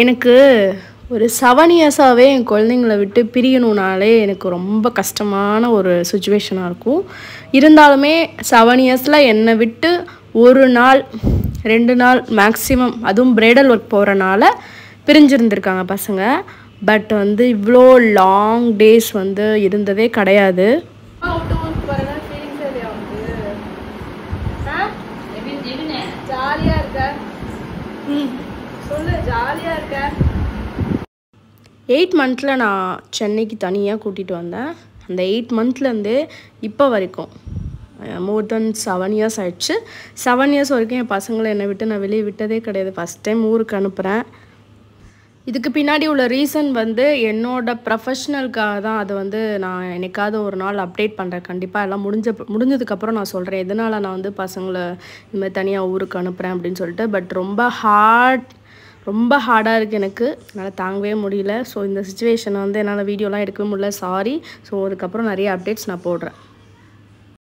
எனக்கு ஒரு 7 இயர்ஸாகவே என் குழந்தைங்கள விட்டு பிரியணுனாலே எனக்கு ரொம்ப கஷ்டமான ஒரு சுச்சுவேஷனாக இருக்கும். இருந்தாலுமே 7 இயர்ஸில் என்னை விட்டு 1 நாள் 2 நாள் மேக்ஸிமம், அதுவும் பிரைடல் ஒர்க் போகிறனால பிரிஞ்சிருந்திருக்காங்க பசங்க. பட் வந்து இவ்வளோ லாங் டேஸ் வந்து இருந்ததே கிடையாது. ஜாலியா இருக்க சொல்லு, ஜாலியா இருக்க. 8 மந்த்தில் நான் சென்னைக்கு தனியாக கூட்டிகிட்டு வந்தேன். அந்த 8 மந்த்லேருந்தே இப்போ வரைக்கும் மோர் தென் 7 இயர்ஸ் ஆயிடுச்சு. 7 இயர்ஸ் வரைக்கும் என் பசங்களை என்னை விட்டு நான் வெளியே விட்டதே கிடையாது. ஃபஸ்ட் டைம் ஊருக்கு அனுப்புகிறேன். இதுக்கு பின்னாடி உள்ள ரீசன் வந்து என்னோடய ப்ரொஃபஷ்னலுக்காக தான். அது வந்து நான் என்னைக்காவது ஒரு நாள் அப்டேட் பண்ணுறேன். கண்டிப்பாக எல்லாம் முடிஞ்சதுக்கப்புறம் நான் சொல்கிறேன் எதனால் நான் வந்து பசங்களை இந்தமாதிரி தனியாக ஊருக்கு அனுப்புகிறேன் அப்படின்னு சொல்லிட்டு. பட் ரொம்ப ஹார்டாக இருக்குது எனக்கு. என்னால் தாங்கவே முடியல. ஸோ இந்த சுச்சுவேஷனை வந்து என்னால் வீடியோலாம் எடுக்கவே முடியல. சாரி. ஸோ அதுக்கப்புறம் நிறைய அப்டேட்ஸ் நான் போடுறேன்.